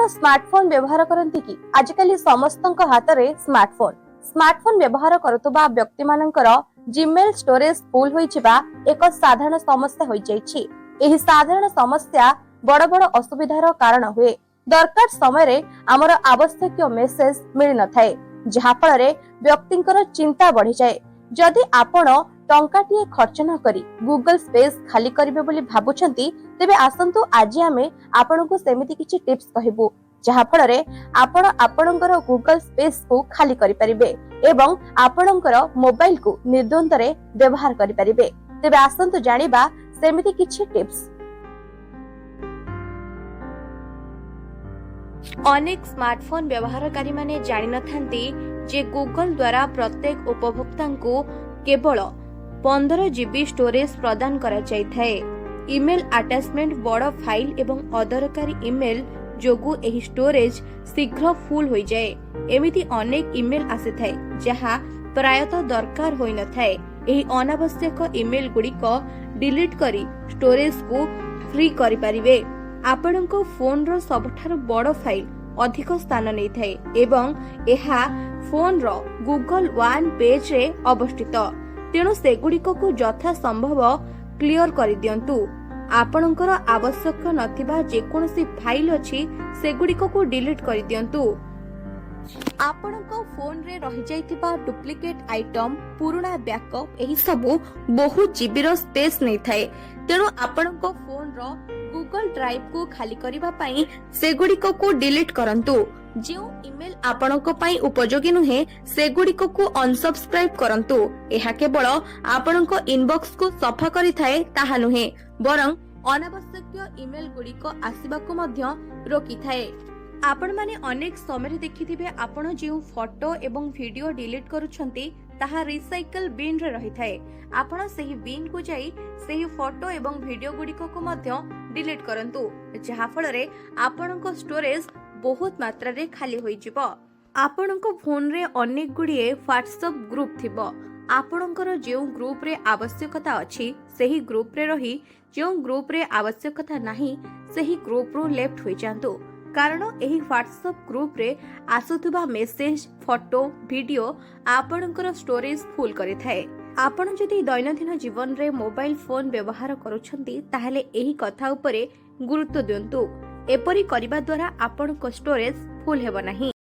Smartphone व्यवहार करती कि आजिकल समस्त हाथ में स्मार्टफोन व्यवहार करुवा व्यक्ति मानकर जीमेल स्टोरेज फुल होइछिबा एक साधारण समस्या होई जाइछि। एही साधारण समस्या बड़ बड़ असुविधार कारण हुए। दरकार समय रे आमर आवश्यक मेसेज मिल न थाए, जहा फल रे व्यक्तिंकर चिंता बढ़ी जाए। जदि आपण टंकाटिए खर्च न करी गूगल स्पेस खाली करिवे बोली भाबुछंती, तेबे आसंतु आज आमे आपनकु सेमिति किछि टिप्स कहिबु, जहा फल रे आपण आपणकर गूगल स्पेस को खाली करि परिबे एवं आपणकर मोबाइल को निर्द्वंद रे व्यवहार करि परिबे। तेबे आसंतु जानिबा सेमिति किछि टिप्स। अनेक स्मार्टफोन व्यवहारकारी माने जानि नथांती जे गूगल द्वारा प्रत्येक उपभोक्ता को केवल 15 जीबी स्टोरेज प्रदान करा जाय थाए। ईमेल अटैचमेंट बड़ फाइल एवं अदरकारी ईमेल जोगु एही स्टोरेज शीघ्र फुल होई जाए। एमिति अनेक ईमेल आसे थाए जहा प्रायतः दरकार होई न थाए। एही अनावश्यक ईमेल गुडी को डिलीट करी स्टोरेज को फ्री करि परिबे। आपणको फोन रो सबठार बड़ फाइल अधिक स्थान नै थाए एवं एहा फोन रो गूगल वन पेज रे अवस्थित। तेणु सेगुड़िक को यथा संभव क्लियर कर दियंतु। आपणकर आवश्यक नथिबा जेकोनसी फाइल अछि सेगुड़िक को डिलीट कर दियंतु। आपणको फोन रे रहि जाइतिबा डुप्लिकेट आइटम, पुराना बैकअप एही सबु बहुत जीबी रो स्पेस नै थाए। तेणु आपणको फोन रो गूगल ड्राइव को खाली करिबा पई सेगुड़िक को डिलीट करंतु। जो ईमेल आपणको पई उपयोगी नुहे सेगुड़िक को अनसब्सक्राइब करंतु। एहा केवल आपणको इनबॉक्स को सफा करि थाए ताहा नुहे, बरं अनावश्यक ईमेल गुड़िक आसीबाको मध्य रोकी थाए। आपण माने अनेक समय देखिथिबे आपण जे फोटो एवं वीडियो डिलीट करूछंती ताहा रिसाइकल बिन रे रही थाए। आपण सेही बिन को जाई सेही फोटो एवं वीडियो गुड़िक को मध्य डिलीट करंतु, जहा फल रे आपणको स्टोरेज बहुत मात्रा रे खाली होई जिवो। आपणको फोन रे अनेक गुड़िए व्हाट्सएप ग्रुप थिबो। आपणकर जेउ ग्रुप रे आवश्यकता अछि सेही ग्रुप रे रही, जेउ ग्रुप रे आवश्यकता नाही सेही ग्रुप रो लेफ्ट होई जांतु। कारण एही व्हाट्सएप ग्रुप रे आसुथुबा मेसेज, फोटो, वीडियो आपणकर स्टोरेज फुल करि थाए। आपण जदि दैनंदिन जीवन रे मोबाइल फोन व्यवहार करूछंती ताहले एही कथा उपरे गुरुत्व दियंतु। एपरि करिबा द्वारा आपणको स्टोरेज फुल हेबो नाही।